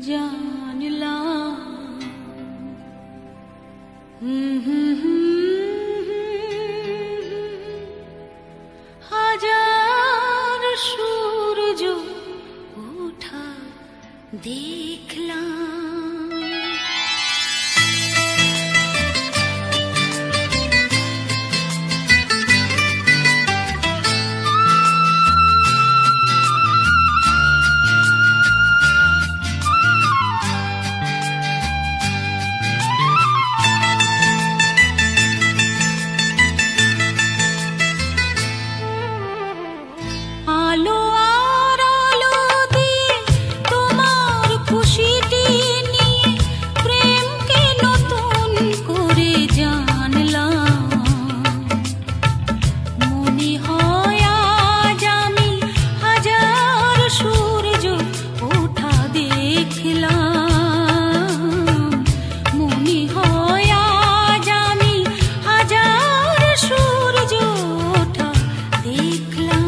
জানলাম হাজার সূর্য ওঠা দেখলাম। আলো আর আলো দিয়ে তোমার খুশিটি নিয়ে প্রেমকে নতুন করে জানলাম। মনে হয় আজ আমি হাজার সূর্য ওঠা দেখলাম। মনে হয় আজ আমি হাজার সূর্য ওঠা দেখলাম।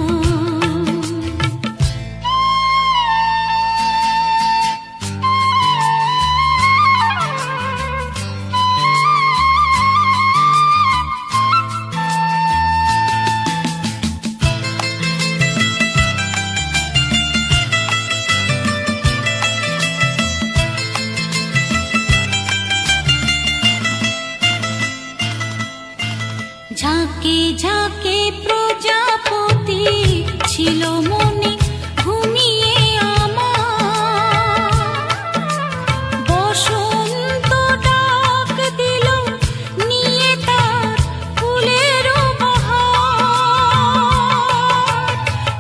ঝাঁকে ঝাঁকে প্রজাপতি ছিল মনে ঘুমিয়ে আমার। বসন্ত ডাক দিল নিয়ে তার ফুলের বাহার।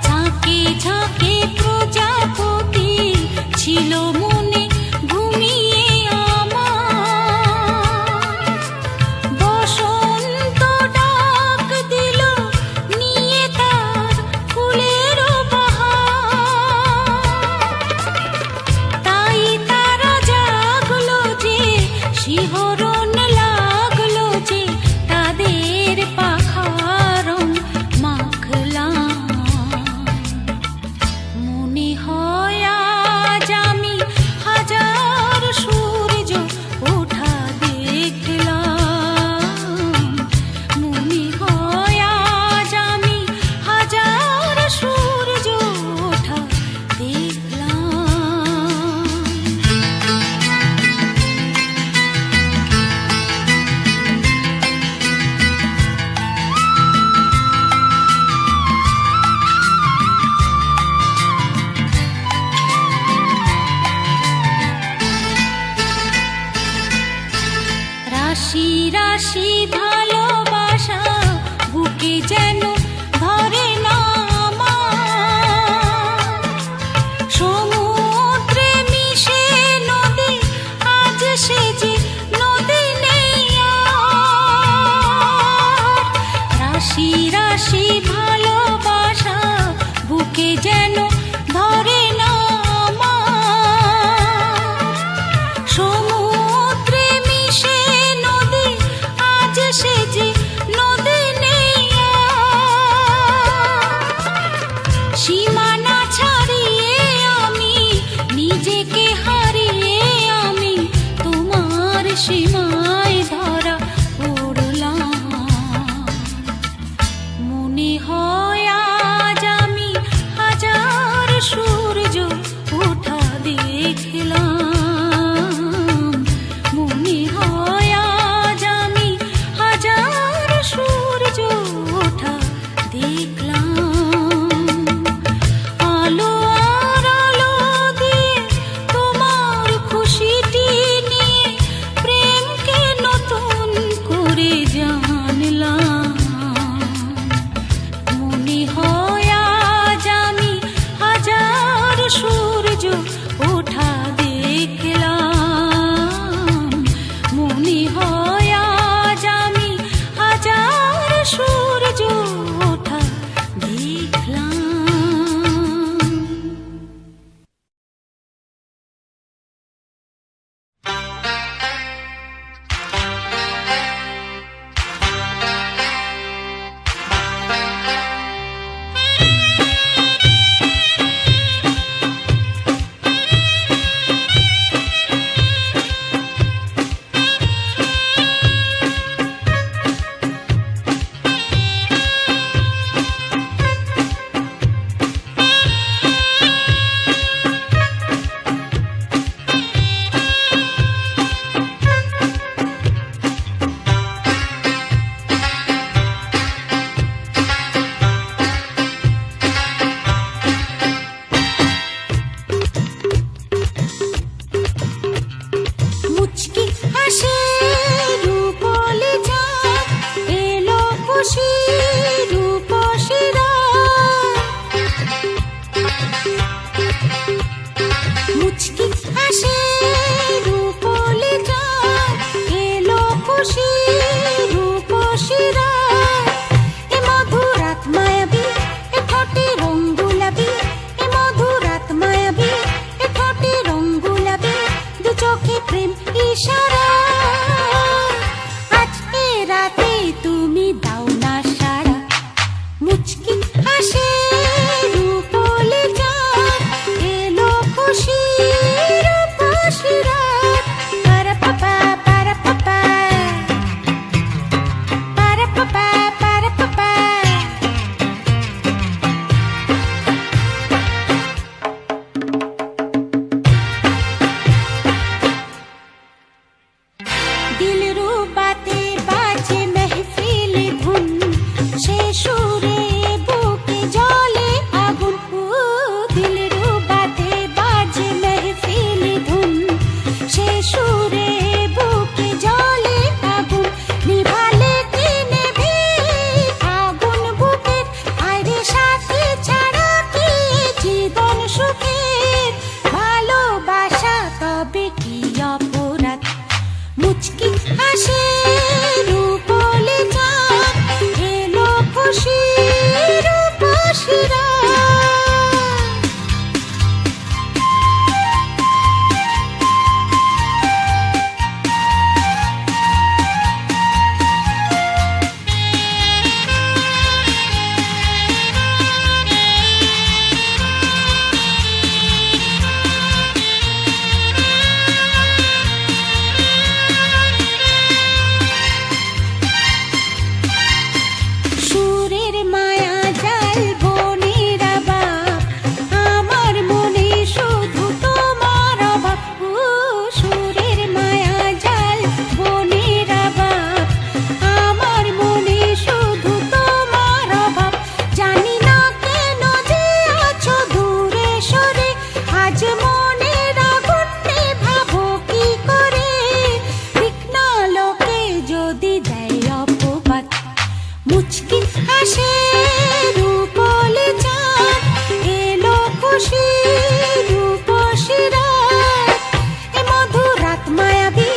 ঝাঁকে ঝাঁকে প্রজাপতি ছিল মনে ঘুমিয়ে আমার। বসন্ত ডাক দিল নিয়ে তার ফুলের বাহার। তাই তারা জাগলো যে শিহরণ লাগলো যে তাদের পাখার রং মাখলাম। মনে হয় আজ আমি হাজার সূর্য ওঠা দেখলাম। মনে হয় আজ আমি হাজার সূর্য ওঠা দেখলাম। রাশি রাশি ভালোবাসা বুকে যেন ধরে না আমার। সমুদ্রে মিশে নদী আজ সে যে নদী নেই আর। রাশি রাশি ভালোবাসা বুকে যেন ধরে না আমার। সমুদ্রে মিশে নদী আজ সে মুচকি হাসে রূপলি চাঁদ, এলো খুশি রূপসী রাত। এ মধুরাত মায়াবী, এ ঠোঁটে রং গোলাপি, এ মধুরাত মায়াবী, এ ঠোঁটে রং গোলাপি, দু চোখে প্রেম ইশারা। আজ এ রাতে তুমি দাও না সাড়া, মুচকি হাসে রূপলি চাঁদ, এলো খুশি রূপসী রাত। পারাপাপা পারাপাপা পারাপাপা পারাপাপা। দিলরুবাতে বাজে মেহফিল ধুন, সে সুরে বুকে জ্বলে আগুন। দিলরুবাতে বাজে মেহফিল ধুন, সে সুরে বুকে জ্বলে আগুন। নিভালে কি নেভে আগুন বুকের, আরে সাথী ছাড়া কি জীবন সুখের। ভালোবাসা তবে কি অপরাধ, মুচকি হাসে রূপলি চাঁদ, এলো খুশি রূপসী রাত। সুরের মায়া জাল বনের বাপ, আমার মনে শুধু তোমার অভাব। সুরের মায়া জাল বনের বাপ, আমার মনে শুধু তোমার অভাব। জানি না কেন যে আছো দূরে সরে, আজ মনের আগুন নেভাবো কি করে। বিঘ্ন লোকে যদি দেয় অপবাদ, মুচকি হাসে রূপলি চাঁদ, এলো খুশি রূপসী রাত। এ মধুরাত মায়াবী,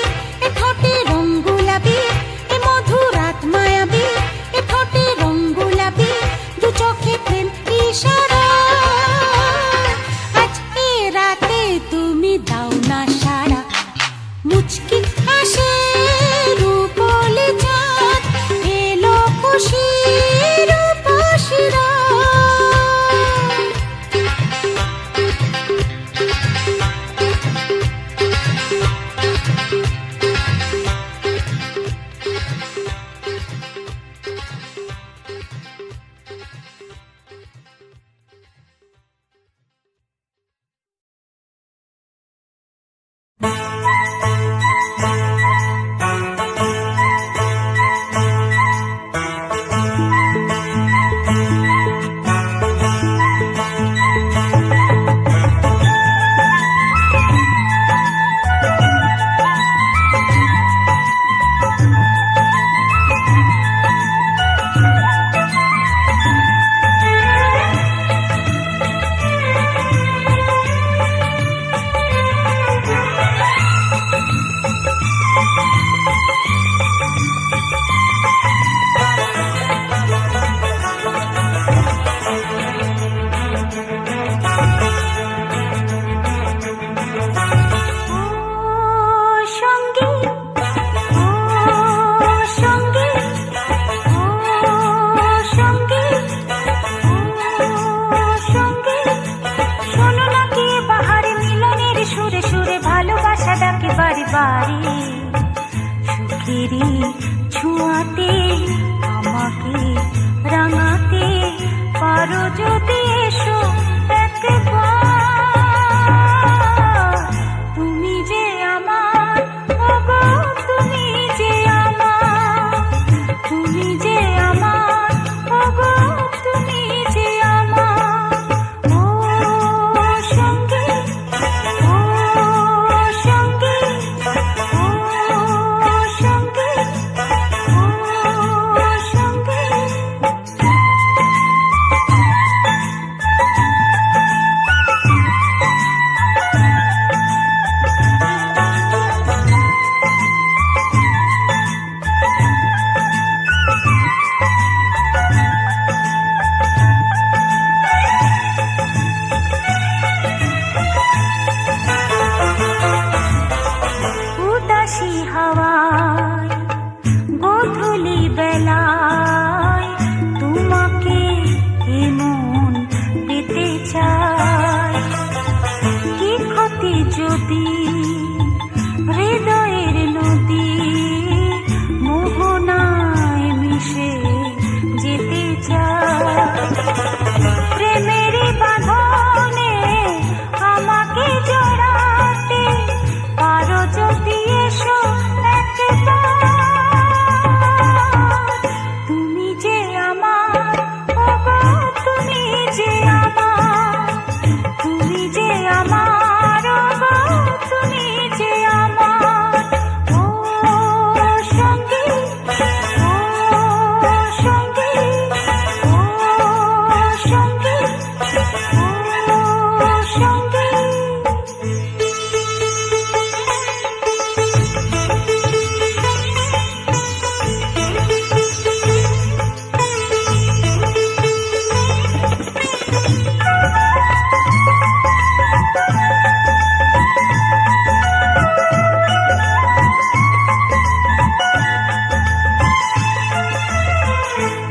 এ ঠোঁটে রং গোলাপি, এ মধুরাত মায়াবী, এ ঠোঁটে রং গোলাপি, দু চোখে প্রেম ইশারা। আজ এ রাতে তুমি দাও না সাড়া, মুচকি হাসে রূপলি চাঁদ, এলো খুশি রূপসী রাত। সুখেরই ছোঁয়াতে আমাকে রাঙাতে পারো যদি এসো একবার। তুমি যে আমার, ওগো তুমি যে আমার, তুমি যে আমার, ওগো তুমি যে আমার। ও সঙ্গী, ও সঙ্গী, ও সঙ্গী, ও সঙ্গী। যদি হৃদয়ের নদী মোহনায় মিশে যেতে চায়, প্রেমেরই বাঁধনে আমাকে জড়াতে পারো যদি এসো একবার। তুমি যে আমার, ওগো তুমি যে আমার, তুমি যে আমার, ওগো তুমি যে আমার। ও সঙ্গী, ও সঙ্গী, ও সঙ্গী, ও সঙ্গী।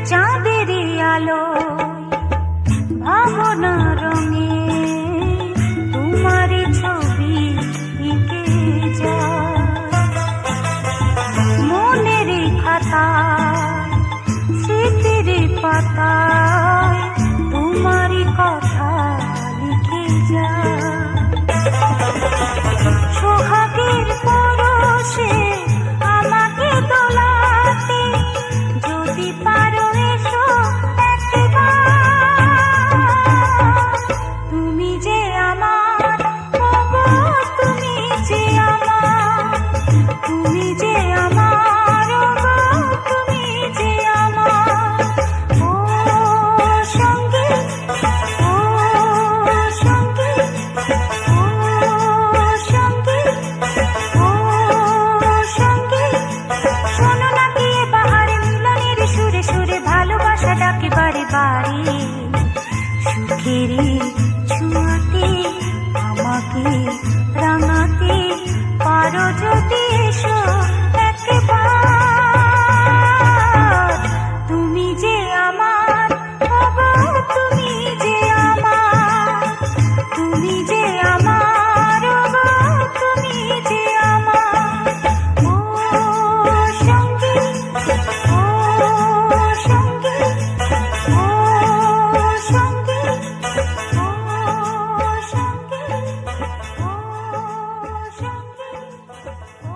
চাঁদেরই আলো ভাবনা রঙে তোমারই ছবি এঁকে যায়, মনেরই খাতায় স্মৃতির পাতায় তোমারই কথা লিখে যায়। সোহাগের পরশে আমাকে দোলাতে যদি পারো এসো একবার। তুমি যে আমার, ওগো তুমি যে আমার, তুমি যে আমার, ওগো তুমি যে আমার। ও সঙ্গী, ও সঙ্গী, ও সঙ্গী, ও সঙ্গী। শোনো না কি এ বাহারে মিলনের সুরে সুরে ভালোবাসা ডাকে বারে বারে। সুখেরই ছোঁয়াতে আমাকে রাঙাতে পারো যদি এসো একবার। তুমি যে আমার, ওগো তুমি যে আমার, তুমি যে আমার, ওগো তুমি যে আমার। ও সঙ্গী, ও সঙ্গী, ও সঙ্গী, ও সঙ্গী, ও সঙ্গী, ও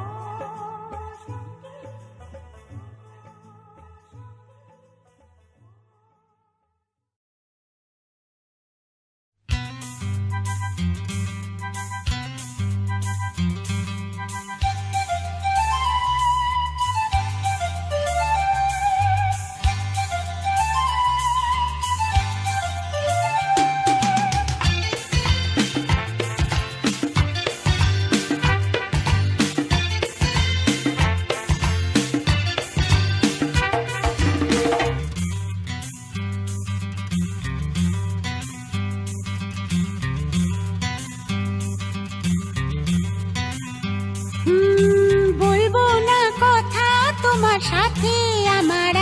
বলবো না কথা তোমার সাথে আমার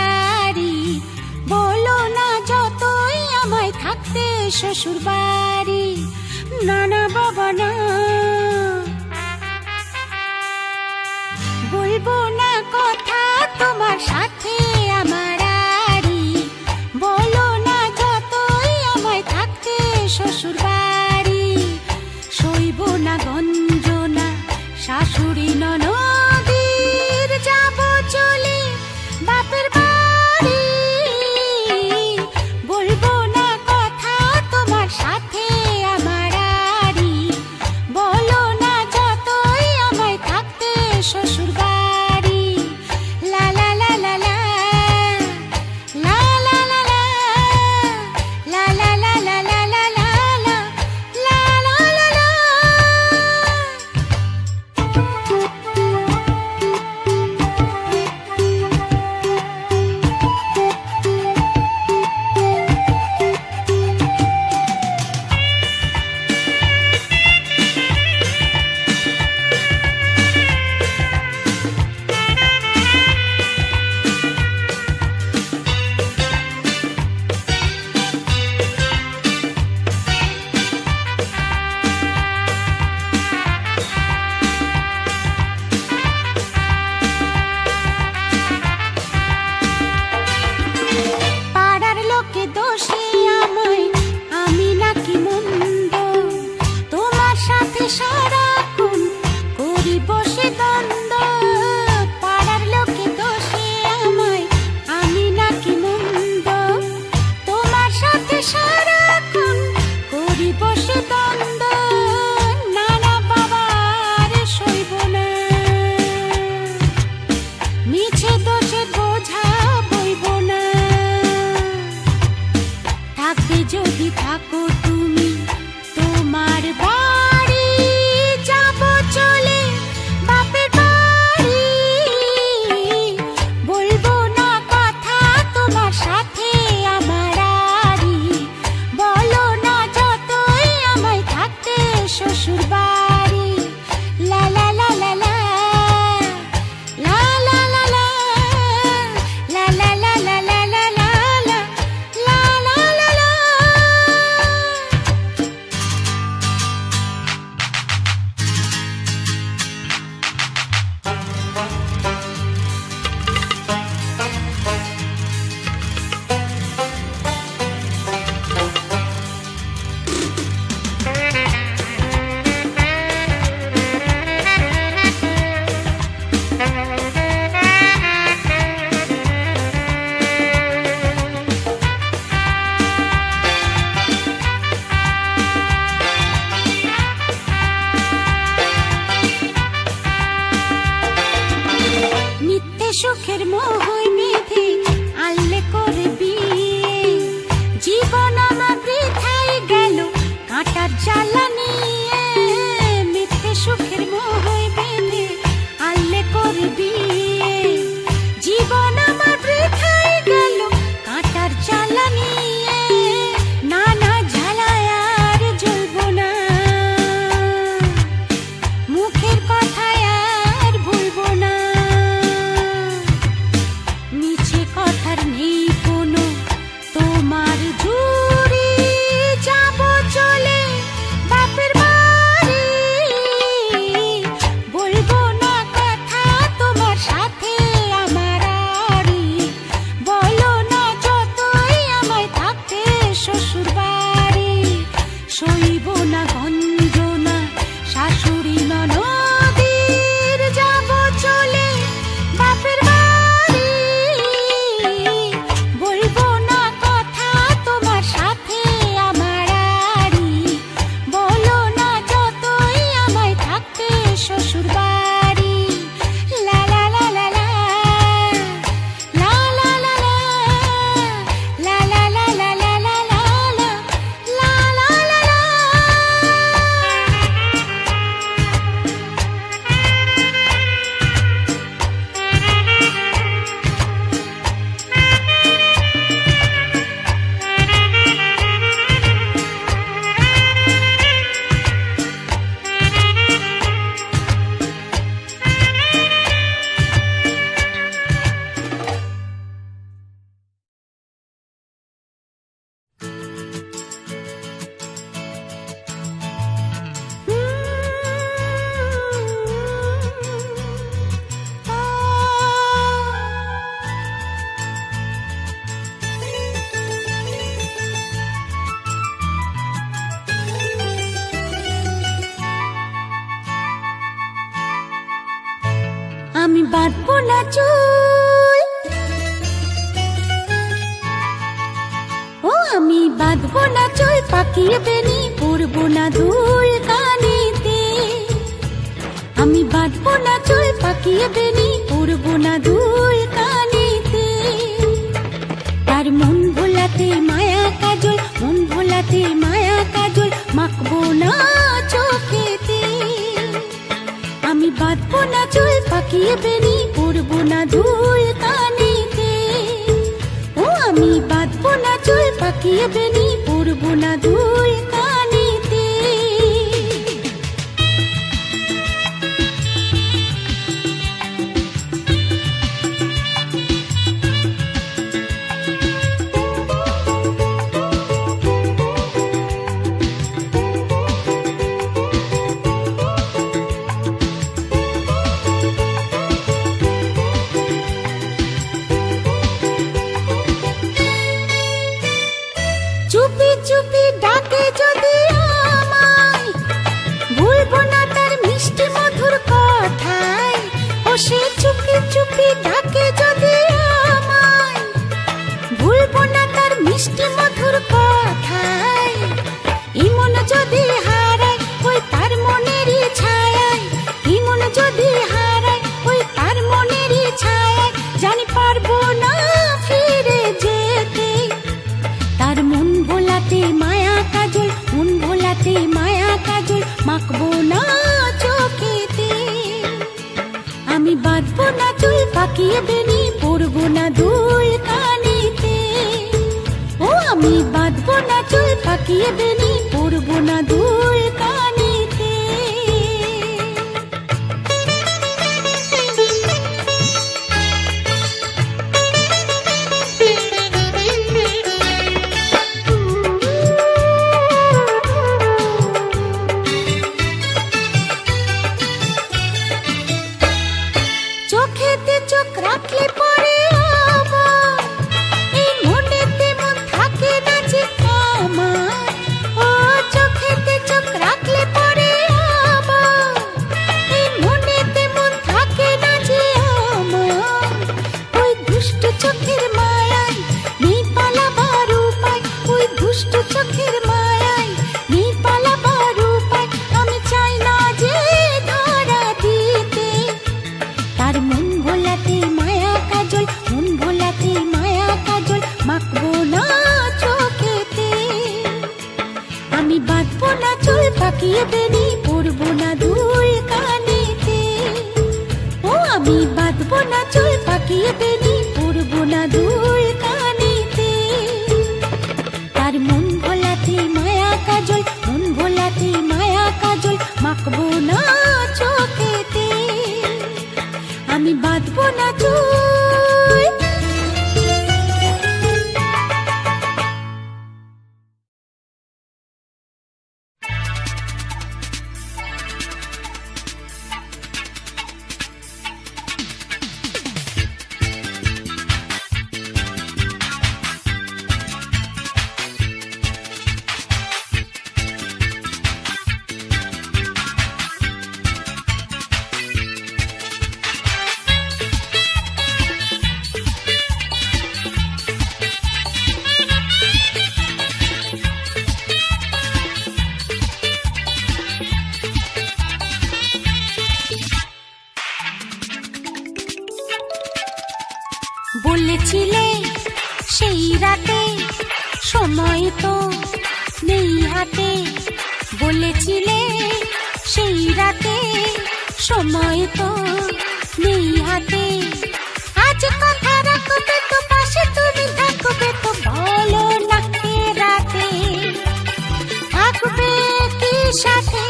আরি, বলো না যতই আমায় থাকতে শ্বশুর বাড়ি। না না বাবা না, বলবো না কথা তোমার সাথে আমার আরি, বলো না যতই আমায় থাকতে শ্বশুর বাড়ি। সইব না গঞ্জনা শাশুড়ি ননদির, যাব চলে বাপের বাড়ি। বলবো না কথা তোমার সাথে আমার আরি, বলো না যতই আমায় থাকতে শ্বশুর বাড়ি। লা লা লা লা লা, লা লা লা লা, লা লা লা লা লা লা লা, লা লা লা লা। সুখের মোহই বেঁধে আনলে করে বিয়ে, জীবন আমার বৃথাই গেল কাঁটার জ্বালা নিয়ে। মিথ্যে সুখের মোহই বেঁধে আনলে করে বিয়ে, জীবন আমার বৃথাই গেল কাঁটার জ্বালা নিয়ে। নানা ঝালায় আর জ্বলব না, মুখের কথায় আর ভুলব না। মিছে কথার নেই কোনো তোমার জুড়ি, যাব চলে বাপের বাড়ি। বলবো না কথা তোমার সাথে আমার আড়ি, বলো না যতই আমায় থাকতে শ্বশুর বাড়ি। সইব না গঞ্জনা শাশুড়ি ননদির, যাব চলে বাপের বাড়ি। বলবো না কথা তোমার সাথে আমার আড়ি, বলো না যতই আমায় থাকতে শ্বশুর বাড়ি। লা লা লা লা লা, লা লা লা লা, লা লা লা লা লা লা লা লা, লা লা লা লা। আমি বাঁধবো না চুল, ও আমি বাঁধবো না চুল, পাকিয়ে বেনি পরবো না দুল কানেতে। আমি বাঁধবো না চুল, পাকিয়ে বেনি পরবো না দুল কানেতে। তার মন ভোলাতে মায়া কাজল, মন ভোলাতে মায়া কাজল, মাখবো না চোখেতে। আমি বাঁধবো না চুল, পাকিয়ে বেনি পরবো না দুল কানেতে। ও আমি বাঁধবো না চুল, পাকিয়ে বেনি পরবো না দুল কানেতে। চুপি চুপি ডাকে যদি আমায়, ভুলবো না তার মিষ্টি মধুর কথায়। ও সে চুপি চুপি ডাকে যদি আমায়, ভুলবো না তার মিষ্টি মধুর কথায়। ইমন যদি হারায় ওই তার মনেরই ছায়ায়, ইমন যদি হারায় ওই তার মনেরই ছায়ায়, জানি পারবো না ফিরে যেতে। তার মন ভোলাতে মায়া কাজল, মন ভোলাতে মায়া কাজল, মাখবো না চোখেতে। আমি বাঁধবো না চুল, পাকিয়ে বেনি পরবো না দুল কানেতে। ও আমি বাঁধবো না চুল, পাকিয়ে বেনি পরবো না দুল কানেতে। চোখেতে চোখ রাখলে পরে আবার এই মনেতে মন থাকে না যে আমার। ও চোখেতে চোখ রাখলে বাঁধবো না চুল পাকিয়ে বেনি পরবো না দুল কানিতে তার মন ভোলাতে মায়া কাজল মন ভোলাতে মায়া কাজল মাখবো না চোখেতে আমি বাঁধবো না চুল বলেছিলে সেই রাতে সময় তো নেই হাতে বলেছিলে সেই রাতে সময় তো নেই হাতে আজ কথা রাখবে তো পাশে তুমি থাকবে তো বলো না কে রাতে থাকবে কি সাথে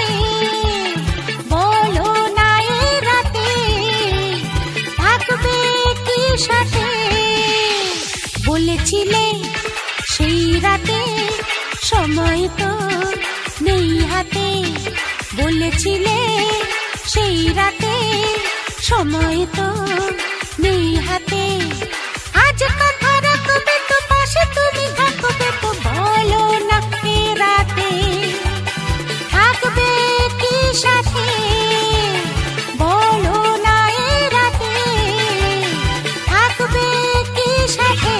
বলো না এ রাতে থাকবে কি সাথে বলেছিলে সেই রাতে সময় তো নেই হাতে বলেছিলে সেই রাতে সময় তো নেই হাতে আজ কথা রাখবে তো পাশে তুমি থাকবে তো বলো না এ রাতে থাকবে কি সাথে বলো না এ রাতে থাকবে কি সাথে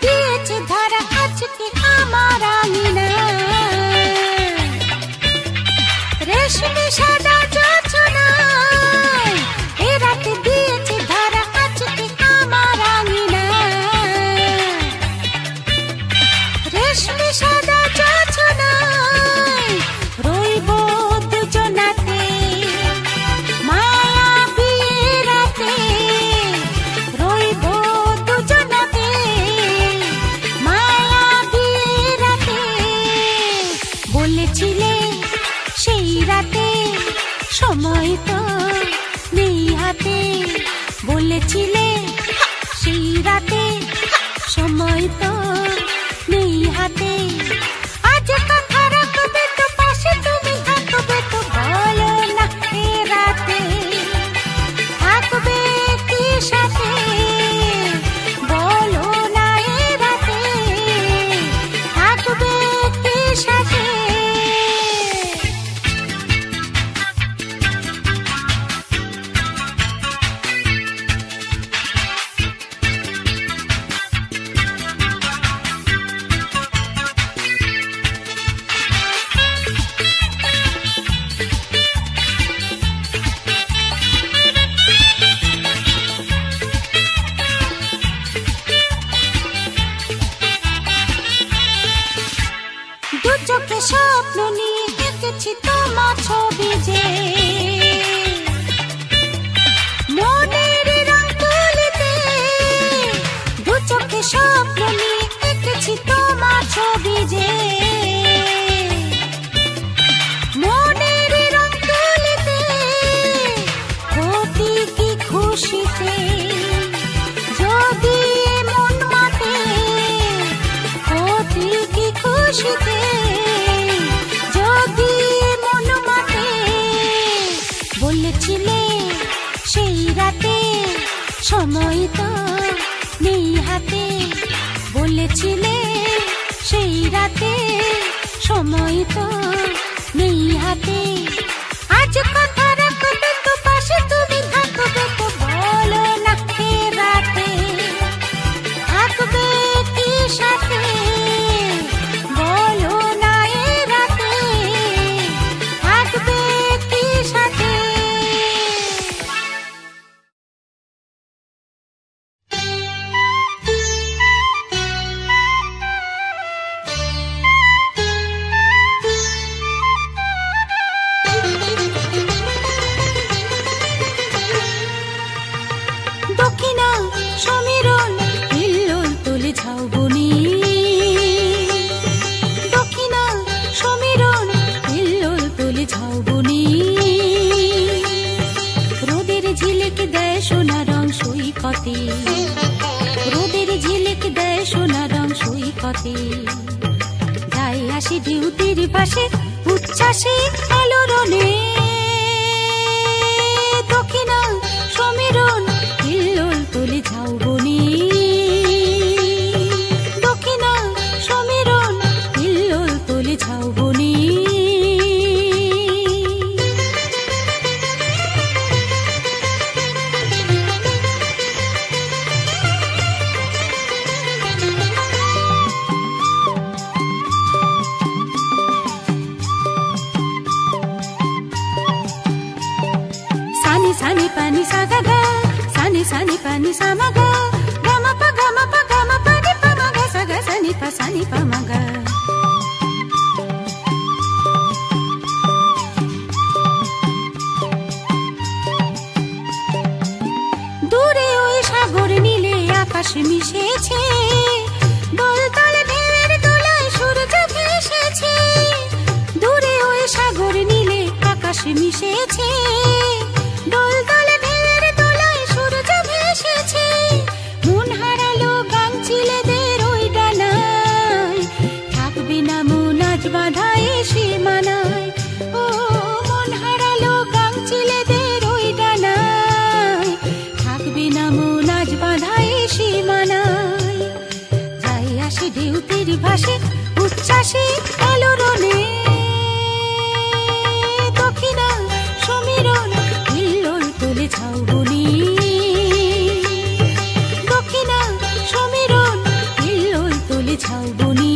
দিয়েছে ধরা আজকে আমার আঙিনা রেশমি সাদা জোছনায় এ রাতে দিয়েছে ধরা আজকে আমার আঙিনা রেশমি সাদা জোছনায় রইব দুজনাতে মায়া বিয়ে রাতে রইব দুজনাতে বলেছিলে সেই রাতে সময় তো নেই হাতে বলেছিলে সেই রাতে সময় তো নেই হাতে আজ কথা রাখবে তো পাশে তুমি থাকবে তো বলো না এ রাতে থাকবে কি সাথে বলো না এ রাতে থাকবে কি সাথে দু চোখে স্বপ্ন নিয়ে এঁকেছি তোমার ছবি যে মনের রং তুলিতে দু চোখে স্বপ্ন নিয়ে এঁকেছি তোমার ছবি যে মনের রং তুলিতে ক্ষতি কি খুশিতে যদি মন মাতে ক্ষতি কি খুশিতে যদি মন মাতে বলেছিলে সেই রাতে সময় তো নেই হাতে বলেছিলে সেই রাতে সময় তো নেই হাতে আজ কথা রাখবে তো পাশে তুমি থাকবে তো বলো না কে রাতে থাকবে কি সাথে বলো না এ রাতে থাকবে কি সাথে দক্ষিণা সমীরণ হিল্লোল তোলে ঝাউবনি দক্ষিণা সমীরণ হিল্লোল তোলে ঝাউবনি রোদের ঝিলিক দেয় সোনা রং সৈকতে রোদের ঝিলিক দেয় সোনা রং সৈকতে যাই আসি ডিউটির পাশে উচ্ছ্বাসে আলোড়নে দক্ষিণা সমীরণ হিল্লোল তোলে ঝাউবনি দক্ষিণা সমীরণ হিল্লোল তোলে ঝাউবনি সানি সানি পানি সাগা সানি সানি পানি সামাগা গামা পা পানি পামাগা সাগা সানি পামাগা দূরে ওই সাগর নীলে আকাশ মিশেছে দোলতলে ঢেউয়ের দোলায় সূর্য ভেসেছে দূরে ওই সাগর নীলে আকাশ মিশেছে দোলতলে ঢেউয়ের দোলায় সূর্য ভেসেছে মন হারালো গাংচিলেদের ওই ডানায় থাকবে না মন আজ বাঁধায় সীমানায় ও মন হারালো গাংচিলেদের ওই ডানায় থাকবে না মন আজ বাঁধায় সীমানায় যাই আসে ঢেউতির ভাসে উচ্ছ্বাসে আলোড়নে দক্ষিণা সমীরণ হিল্লোল তোলে ঝাউবনি দক্ষিণা সমীরণ হিল্লোল তোলে ঝাউবনি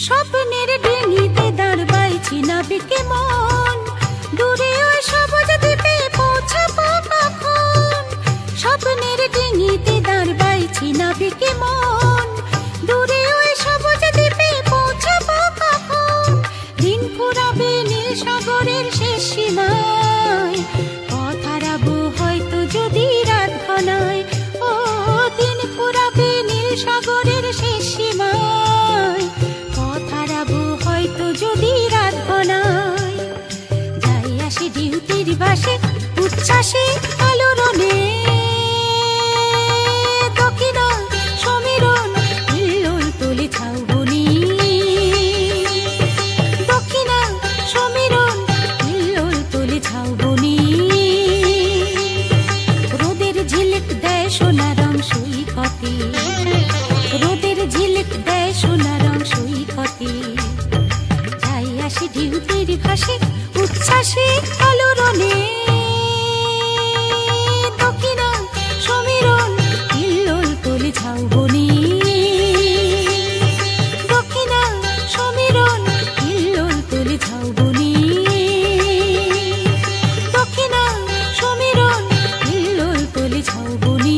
স্বপ্নের ডিঙিতে দাঁড় বাইছি নাবিকে মন দূরে ওই সবুজ দ্বীপে পৌঁছাবো কখন স্বপ্নের ডিঙিতে দাঁড় বাইছি নাবিকে মন দূরে ওই সবুজ দ্বীপে পৌঁছাবো কখন দিন ফুরাবে নীল সাগরের শেষ সীমায় পথ হারাবো হয়তো যদি রাত ঘনায় ও দিন ফুরাবে নীল সাগরের শেষ সীমায় পথ হারাবো হয়তো যদি রাত ঘনায় যাই আসে ডিউটির বাসে উচ্ছ্বাসে আলোড়নে দক্ষিণা সমীরণ হিল্লোল তোলে ঝাউবনি দক্ষিণা সমীরণ হিল্লোল তোলে ঝাউবনি রোদের ঝিলিক দেয় সোনা রং সৈকতে রোদের ঝিলিক দেয় সোনা রং সৈকতে যাই আসে ডিউটির ভাসে উচ্ছ্বাসে আলোড়নে দক্ষিণা সমীরণ হিল্লোল তোলে ঝাউবনি দক্ষিণা সমীরণ হিল্লোল তোলে ঝাউবনি দক্ষিণা সমীরণ হিল্লোল তোলে ঝাউবনি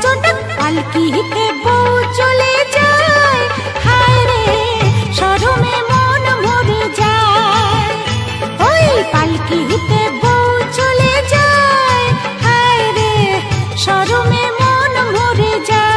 জনক পালকিতে বউ চলে যায়, হায় রে শরমে মন মরে যায়। ওই পালকিতে বউ চলে যায়, হায় রে শরমে মন মরে যায়।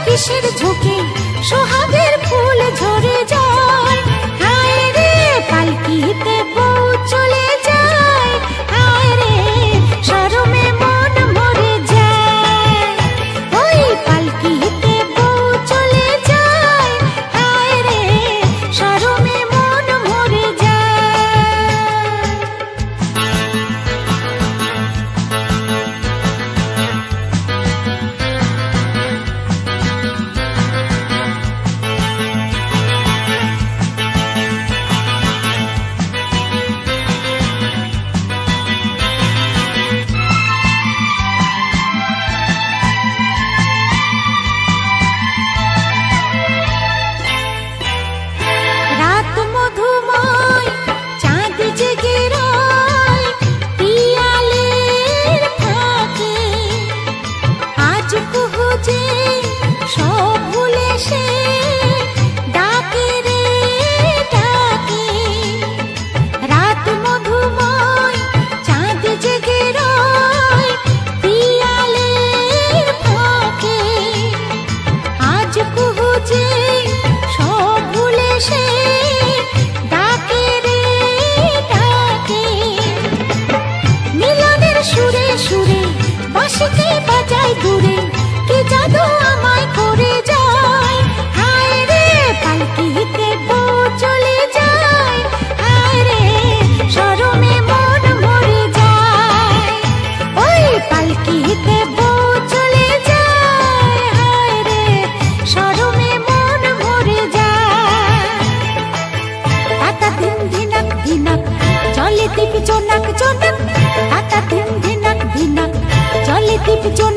কিসের ঝুঁকে সোহাগের ফুল ঝরে যায়, হায় রে পালকিতে বউ চলে যায়, হায় রে শরমে মন মরে যায়। ওই পালকিতে বউ চলে যায়, হায় রে শরমে মন মরে যায়। বাঁশিতে বাজায় দূরে কি জাদু আমায় করে যায়, হায় রে পালকিতে বউ চলে যায়, হায় রে শরমে মন মরে যায়। ওই পালকিতে বউ চলে যায়, হায় রে শরমে মন মরে যায়। তাতা দিন ধিনক ধিনক চলে দীপ জনক জনক, তাতা দিন ধিনক ধিনক চলে দীপ জনক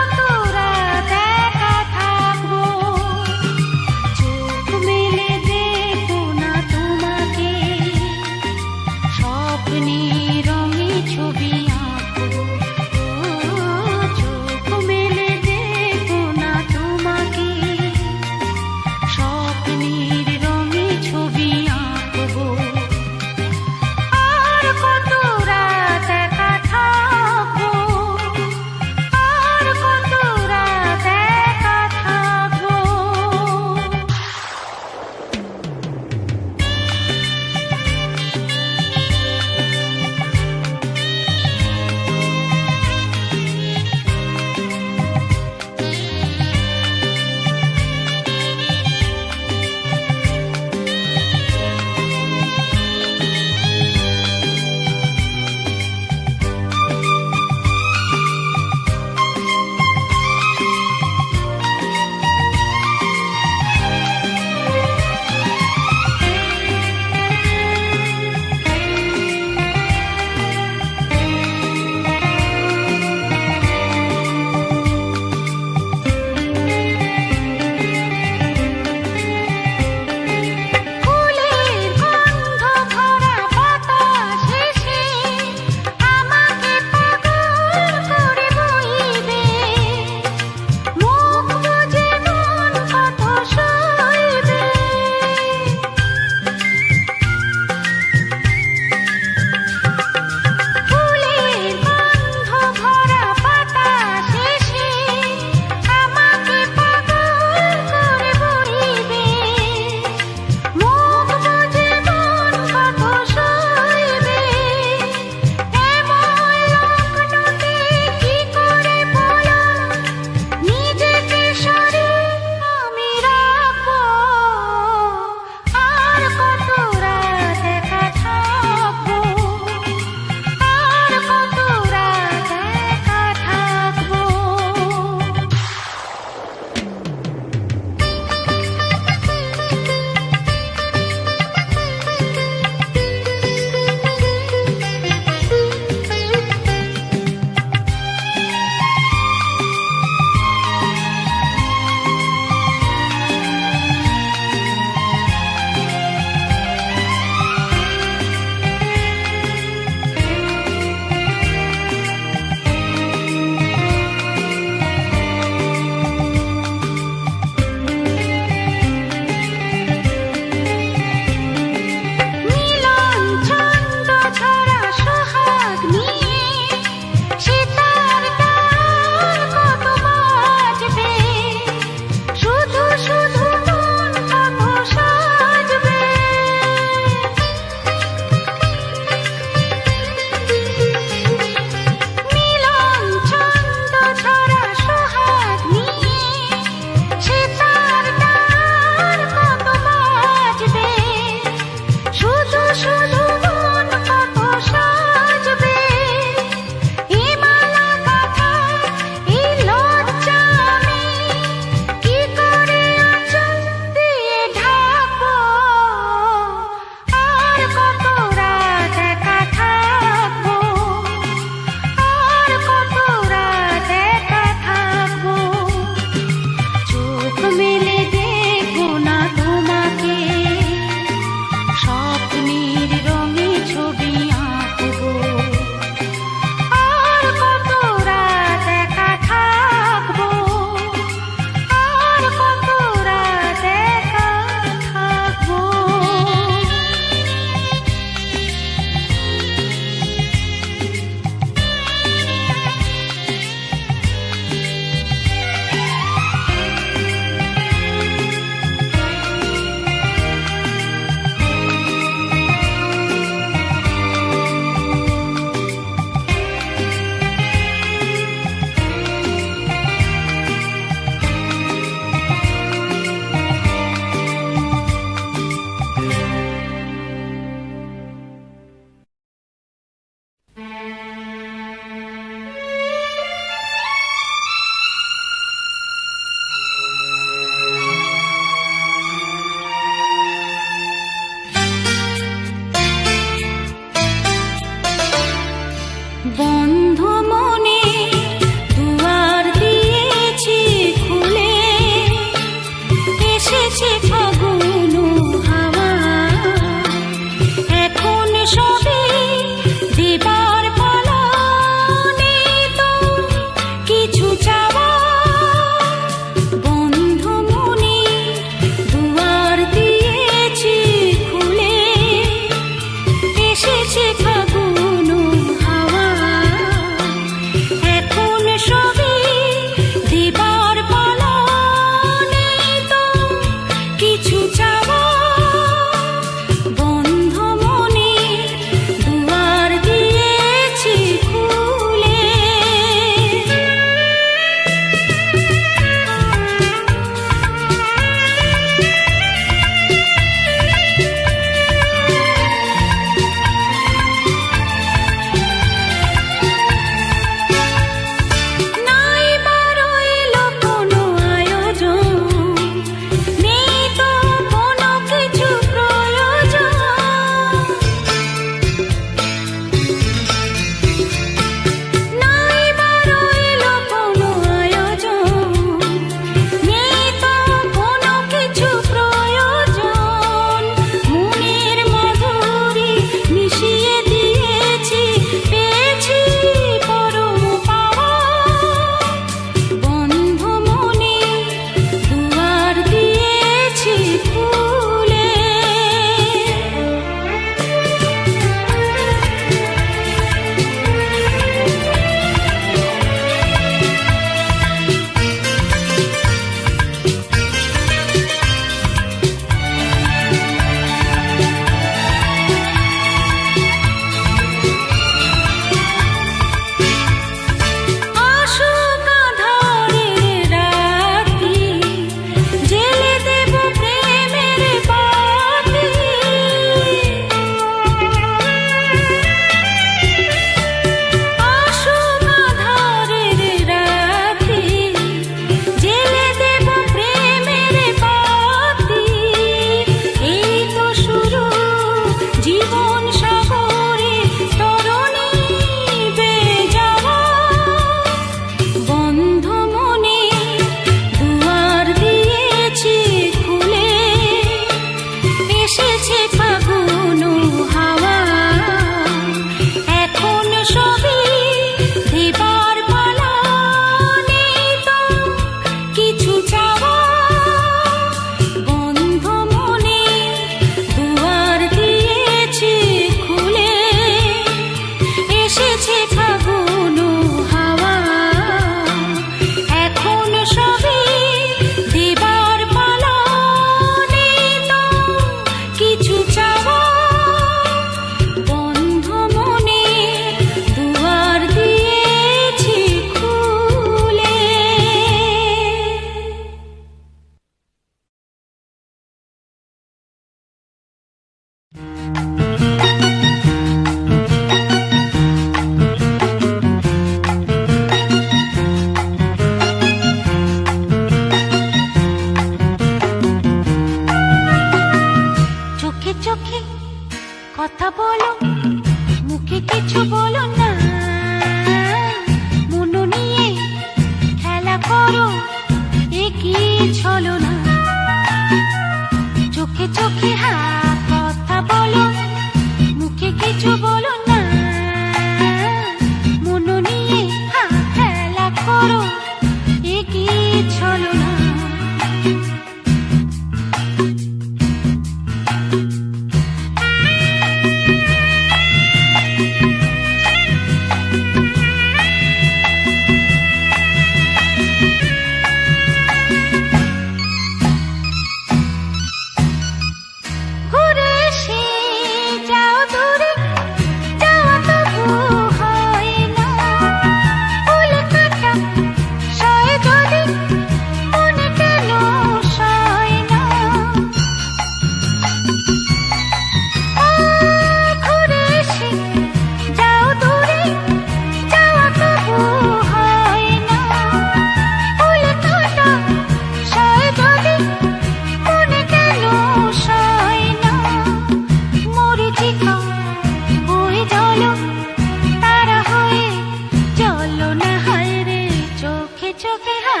চোখে হা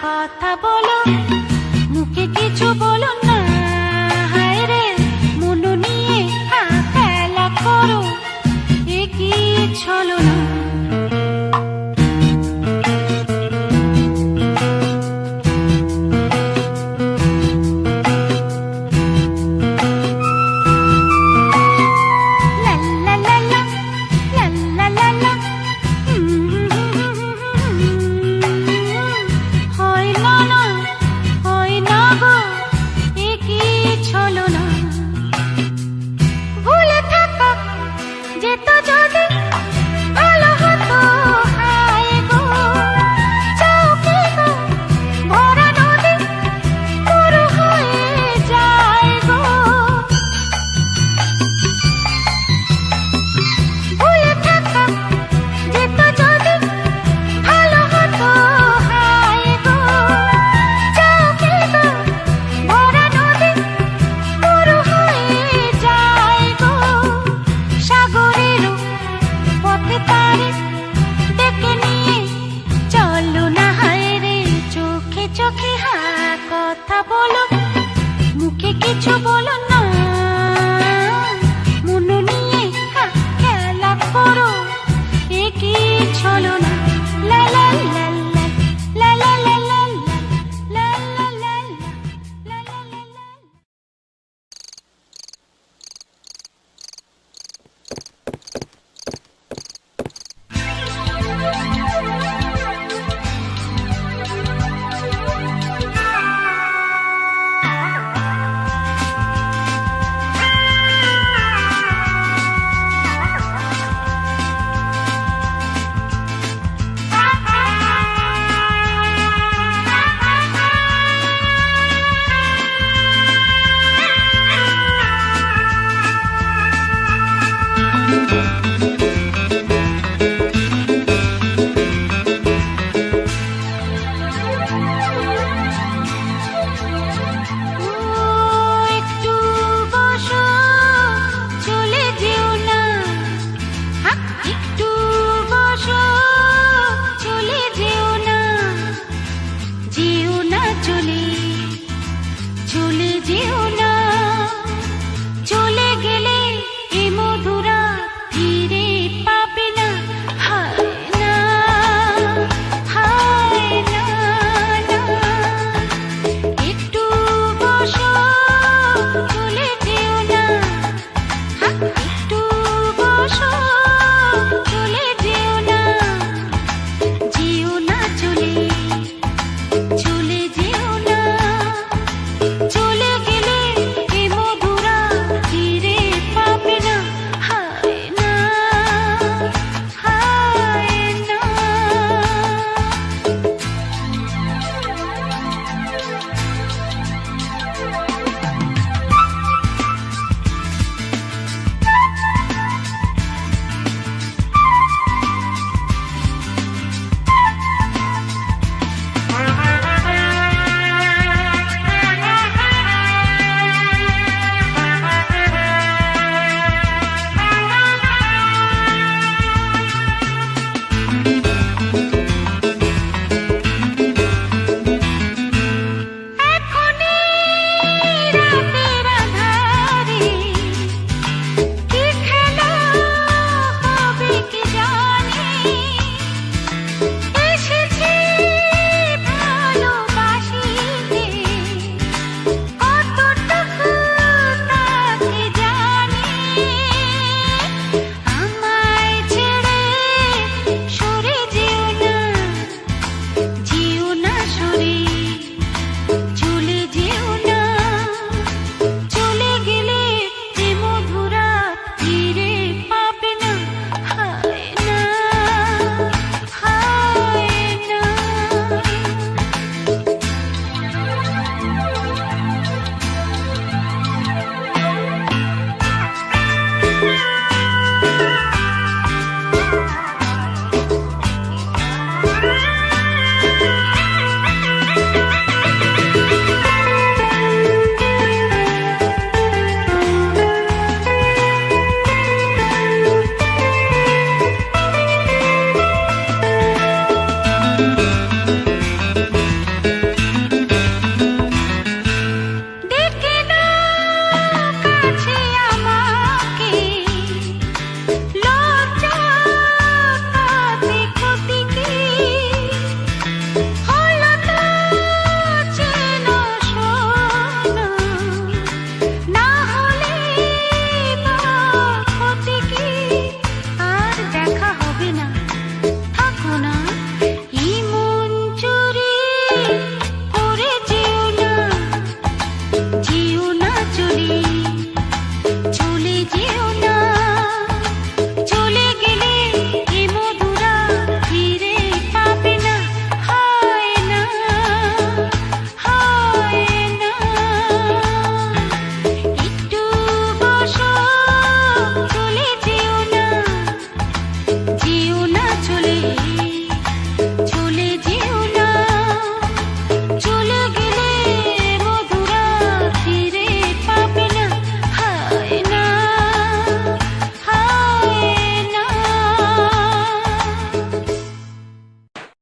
কথা বলো, মুখে কিছু বলো না। হায় রে মন নিয়ে হা খেলা করো, এ কি ছলো না। চোখে হা কথা বলো, মুখে কিছু বলো